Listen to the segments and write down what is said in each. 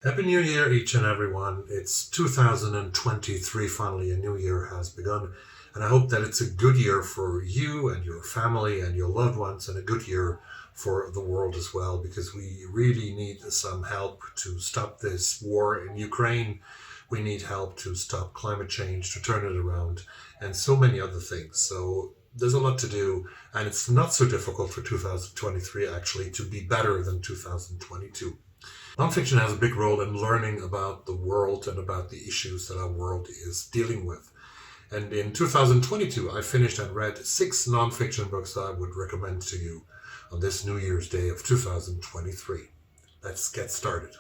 Happy New Year, each and everyone. It's 2023, finally, a new year has begun. And I hope that it's a good year for you and your family and your loved ones, and a good year for the world as well, because we really need some help to stop this war in Ukraine. We need help to stop climate change, to turn it around, and so many other things. So there's a lot to do, and it's not so difficult for 2023 actually to be better than 2022. Nonfiction has a big role in learning about the world and about the issues that our world is dealing with. And in 2022, I finished and read 6 nonfiction books that I would recommend to you on this New Year's Day of 2023. Let's get started.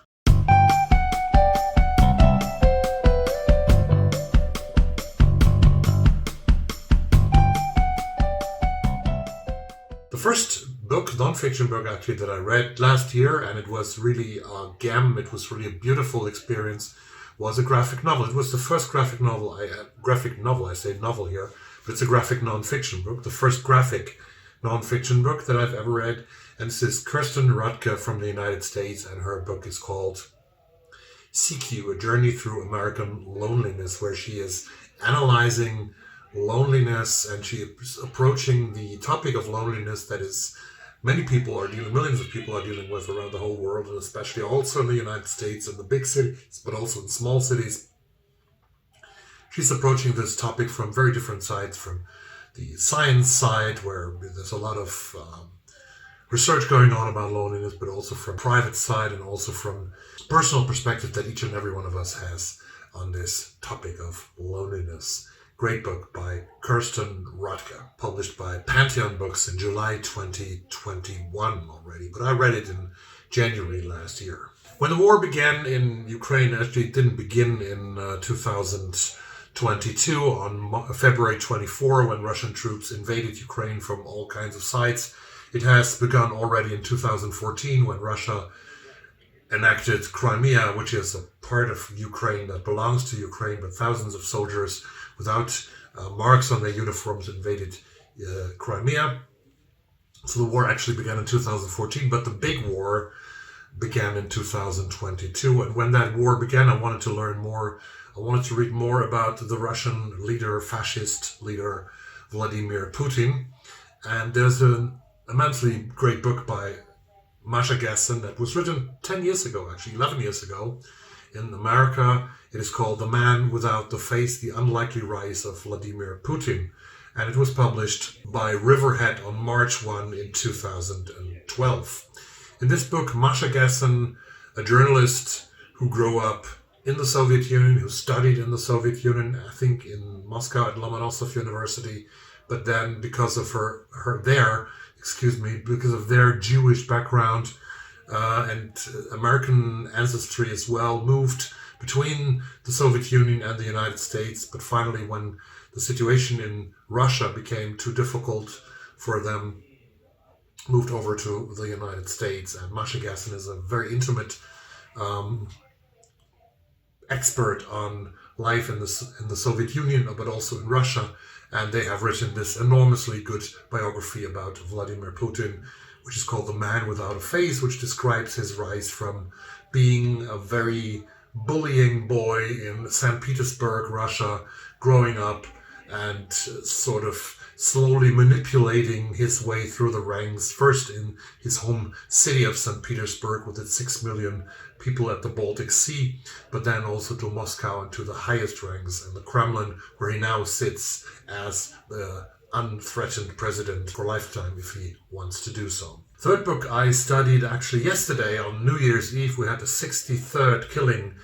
The first book, nonfiction book actually, that I read last year, and it was really a gem, it was really a beautiful experience, was a graphic novel. It was the first graphic novel, I say novel here, but it's a graphic nonfiction book, the first graphic nonfiction book that I've ever read. And this is Kristen Radtke from the United States, and her book is called CQ, A Journey Through American Loneliness, where she is analyzing loneliness, and she is approaching the topic of loneliness that is millions of people are dealing with around the whole world, and especially also in the United States and the big cities, but also in small cities. She's approaching this topic from very different sides, from the science side, where there's a lot of research going on about loneliness, but also from private side, and also from personal perspective that each and every one of us has on this topic of loneliness. Great book by Kristen Radtke, published by Pantheon Books in July 2021 already, but I read it in January last year. When the war began in Ukraine, actually it didn't begin in 2022, on February 24, when Russian troops invaded Ukraine from all kinds of sides. It has begun already in 2014, when Russia enacted Crimea, which is a part of Ukraine that belongs to Ukraine, but thousands of soldiers without marks on their uniforms invaded Crimea. So the war actually began in 2014, but the big war began in 2022. And when that war began, I wanted to learn more. I wanted to read more about the Russian leader, fascist leader, Vladimir Putin. And there's an immensely great book by Masha Gessen that was written 10 years ago, actually 11 years ago, in America. It is called The Man Without the Face, The Unlikely Rise of Vladimir Putin. And it was published by Riverhead on March 1 in 2012. In this book, Masha Gessen, a journalist who grew up in the Soviet Union, who studied in the Soviet Union, I think in Moscow at Lomonosov University, but then because of because of their Jewish background and American ancestry as well, moved between the Soviet Union and the United States. But finally, when the situation in Russia became too difficult for them, moved over to the United States. And Masha Gessen is a very intimate expert on life in the Soviet Union, but also in Russia. And they have written this enormously good biography about Vladimir Putin, which is called The Man Without a Face, which describes his rise from being a very bullying boy in St. Petersburg, Russia, growing up and sort of slowly manipulating his way through the ranks, first in his home city of St. Petersburg with its 6 million people at the Baltic Sea, but then also to Moscow and to the highest ranks in the Kremlin, where he now sits as the unthreatened president for a lifetime if he wants to do so. Third book I studied actually yesterday on New Year's Eve. We had the 63rd killing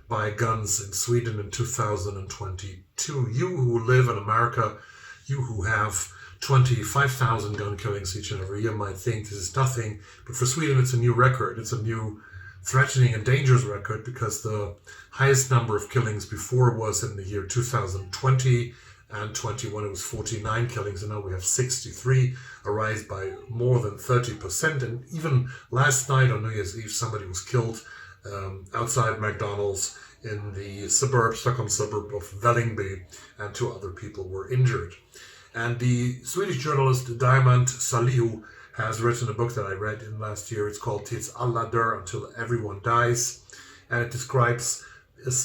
by guns in Sweden in 2022. You who live in America, you who have 25,000 gun killings each and every year might think this is nothing, but for Sweden it's a new record. It's a new threatening and dangerous record, because the highest number of killings before was in the year 2020 and 21. It was 49 killings, and now we have 63, a rise by more than 30%. And even last night on New Year's Eve, somebody was killed outside McDonald's in the Stockholm suburb of Vällingby, and 2 other people were injured. And the Swedish journalist Diamant Salihu has written a book that I read in last year. It's called Tits, alla, Until Everyone Dies. and it describes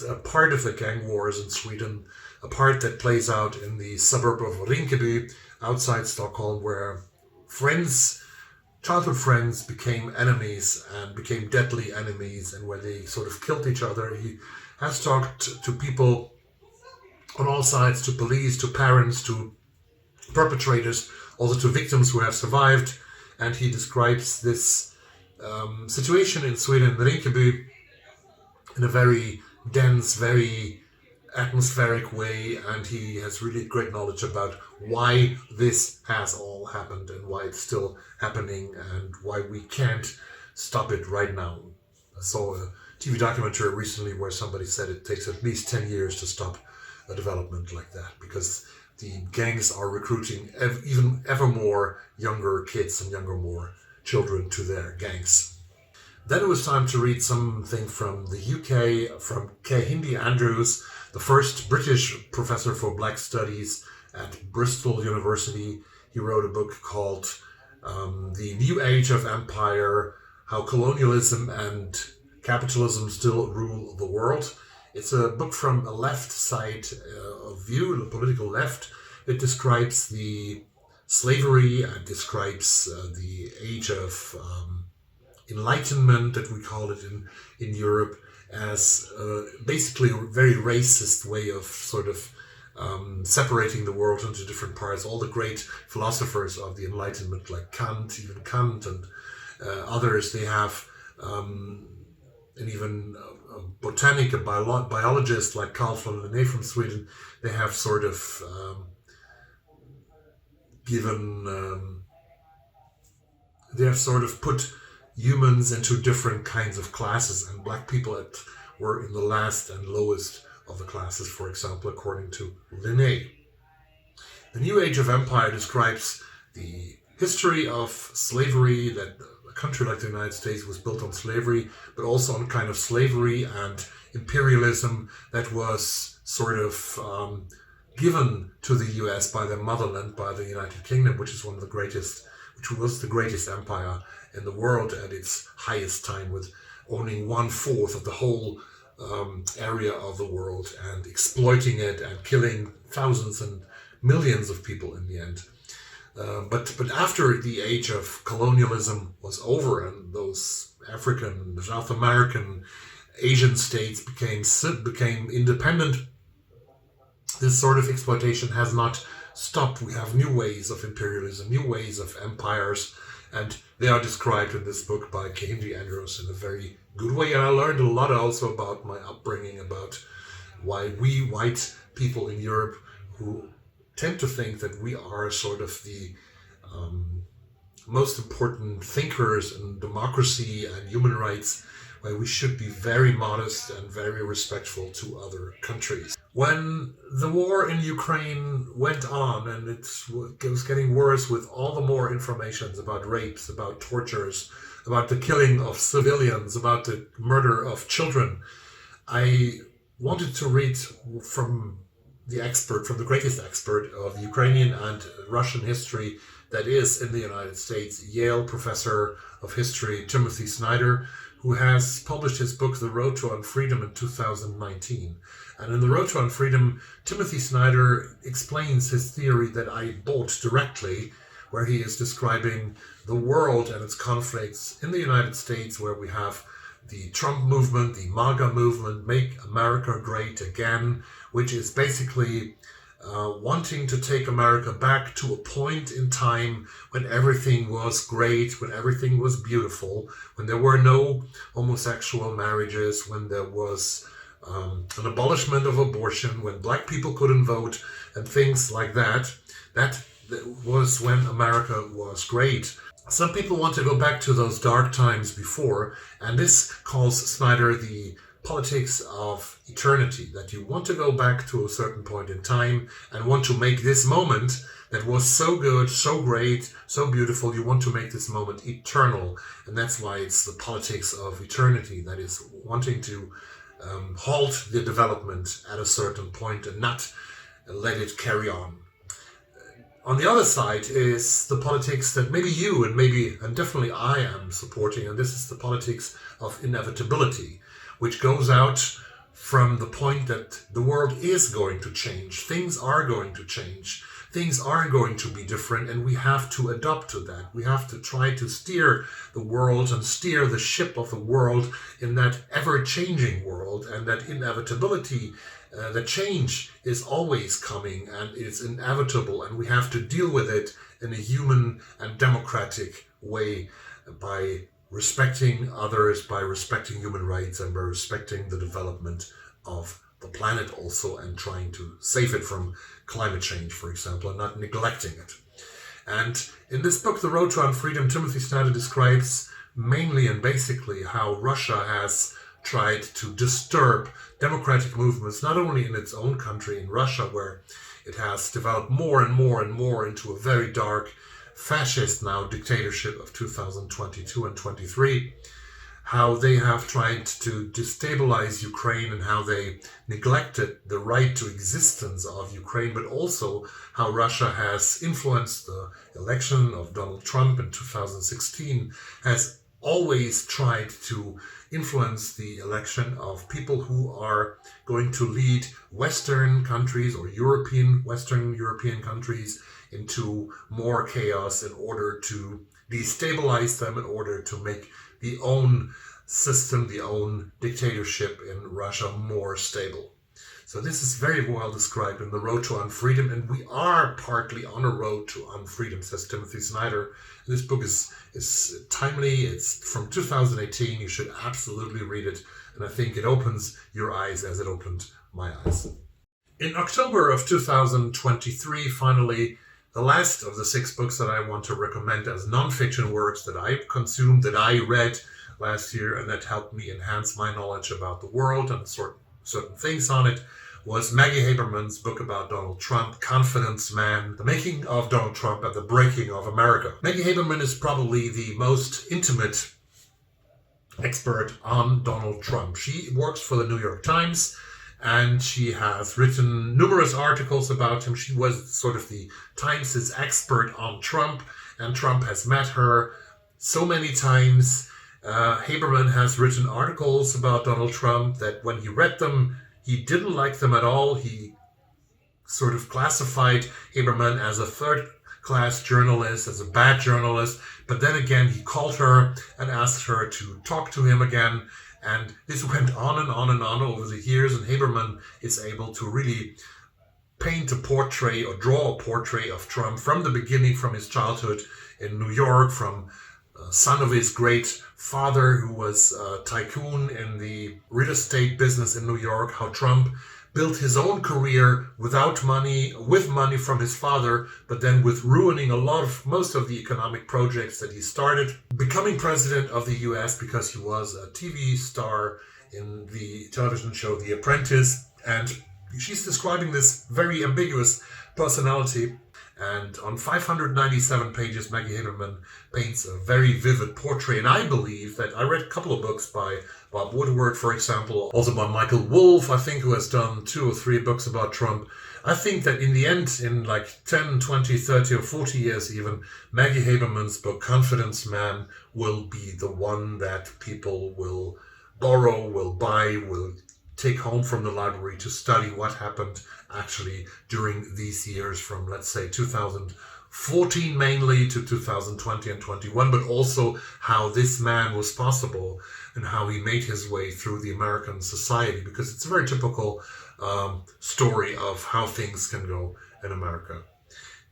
a part of the gang wars in Sweden, a part that plays out in the suburb of Rinkeby outside Stockholm, where childhood friends became enemies and became deadly enemies, and where they sort of killed each other. He has talked to people on all sides, to police, to parents, to perpetrators, also to victims who have survived, and he describes this situation in Sweden, Rinkeby, in a very dense, very atmospheric way, and he has really great knowledge about why this has all happened and why it's still happening and why we can't stop it right now. I saw a TV documentary recently where somebody said it takes at least 10 years to stop a development like that, because the gangs are recruiting even ever more younger kids and more children to their gangs. Then it was time to read something from the UK, from Kehinde, the first British professor for Black Studies at Bristol University. He wrote a book called The New Age of Empire, How Colonialism and Capitalism Still Rule the World. It's a book from a left side of view, the political left. It describes the slavery and describes the age of enlightenment, that we call it in Europe, as basically a very racist way of sort of separating the world into different parts. All the great philosophers of the Enlightenment, like Kant and others, they have, and even a biologist like Carl Vladimir from Sweden, they have sort of they have sort of put humans into different kinds of classes, and black people were in the last and lowest of the classes, for example, according to Linné. The New Age of Empire describes the history of slavery, that a country like the United States was built on slavery, but also on kind of slavery and imperialism that was sort of given to the US by their motherland, by the United Kingdom, which was the greatest empire in the world at its highest time, with owning 1/4 of the whole area of the world and exploiting it and killing thousands and millions of people in the end. But after the age of colonialism was over and those African, South American, Asian states became independent, this sort of exploitation has not stopped. We have new ways of imperialism, new ways of empires, and they are described in this book by Kehinde in a very good way. And I learned a lot also about my upbringing, about why we white people in Europe, who tend to think that we are sort of the most important thinkers in democracy and human rights, why we should be very modest and very respectful to other countries. When the war in Ukraine went on, and it was getting worse with all the more information about rapes, about tortures, about the killing of civilians, about the murder of children, I wanted to read from the greatest expert of Ukrainian and Russian history that is in the United States, Yale professor of history Timothy Snyder, who has published his book, The Road to Unfreedom, in 2019. And in The Road to Unfreedom, Timothy Snyder explains his theory that I bought directly, where he is describing the world and its conflicts in the United States, where we have the Trump movement, the MAGA movement, Make America Great Again, which is basically wanting to take America back to a point in time when everything was great, when everything was beautiful, when there were no homosexual marriages, when there was an abolishment of abortion, when black people couldn't vote, and things like that. That was when America was great. Some people want to go back to those dark times before, and this calls Snyder the politics of eternity, that you want to go back to a certain point in time and want to make this moment that was so good, so great, so beautiful, you want to make this moment eternal. And that's why it's the politics of eternity, that is wanting to halt the development at a certain point and not let it carry on. On the other side is the politics that maybe you and definitely I am supporting, and this is the politics of inevitability, which goes out from the point that the world is going to change. Things are going to change. Things are going to be different, and we have to adapt to that. We have to try to steer the world and steer the ship of the world in that ever-changing world, and that inevitability, the change is always coming and it's inevitable, and we have to deal with it in a human and democratic way by respecting others, by respecting human rights, and by respecting the development of the planet also, and trying to save it from climate change, for example, and not neglecting it. And in this book, The Road to Unfreedom, Timothy Snyder describes mainly and basically how Russia has tried to disturb democratic movements, not only in its own country, in Russia, where it has developed more and more and more into a very dark fascist now dictatorship of 2022 and 23, how they have tried to destabilize Ukraine and how they neglected the right to existence of Ukraine, but also how Russia has influenced the election of Donald Trump in 2016, has always tried to influence the election of people who are going to lead Western countries or Western European countries into more chaos in order to destabilize them, in order to make the own system, the own dictatorship in Russia more stable. So this is very well described in The Road to Unfreedom, and we are partly on a road to unfreedom, says Timothy Snyder. This book is timely. It's from 2018. You should absolutely read it, and I think it opens your eyes as it opened my eyes. In October of 2023, finally, the last of the 6 books that I want to recommend as non-fiction works that I consumed, that I read last year, and that helped me enhance my knowledge about the world and certain things on it, was Maggie Haberman's book about Donald Trump, Confidence Man, The Making of Donald Trump and the Breaking of America. Maggie Haberman is probably the most intimate expert on Donald Trump. She works for the New York Times, and she has written numerous articles about him. She was sort of the Times' expert on Trump, and Trump has met her so many times. Haberman has written articles about Donald Trump that when he read them, he didn't like them at all. He sort of classified Haberman as a third-class journalist, as a bad journalist. But then again, he called her and asked her to talk to him again. And this went on and on and on over the years. And Haberman is able to really paint a portrait or draw a portrait of Trump from the beginning, from his childhood in New York, from son of his great father who was a tycoon in the real estate business in New York, how Trump built his own career without money, with money from his father, but then with ruining most of the economic projects that he started, becoming president of the US because he was a TV star in the television show The Apprentice. And she's describing this very ambiguous personality. And on 597 pages, Maggie Haberman paints a very vivid portrait. And I believe that I read a couple of books by Bob Woodward, for example, also by Michael Wolff, I think, who has done 2 or 3 books about Trump. I think that in the end, in like 10, 20, 30 or 40 years even, Maggie Haberman's book, Confidence Man, will be the one that people will borrow, will buy, will take home from the library to study what happened actually during these years from, let's say, 2014 mainly to 2020 and 21, but also how this man was possible and how he made his way through the American society, because it's a very typical story of how things can go in America.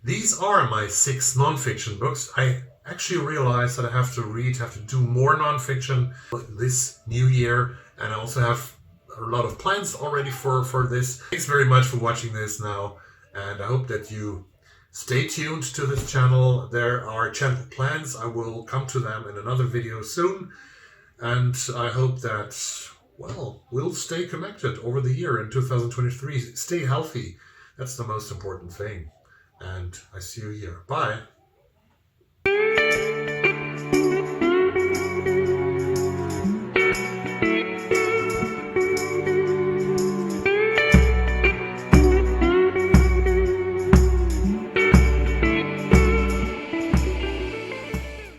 These are my 6 nonfiction books. I actually realized that I have to do more nonfiction this new year, and I also have a lot of plans already for this. Thanks very much for watching this now, and I hope that you stay tuned to this channel. There are channel plans. I will come to them in another video soon, and I hope that, well, we'll stay connected over the year in 2023. Stay healthy. That's the most important thing, and I see you here. Bye.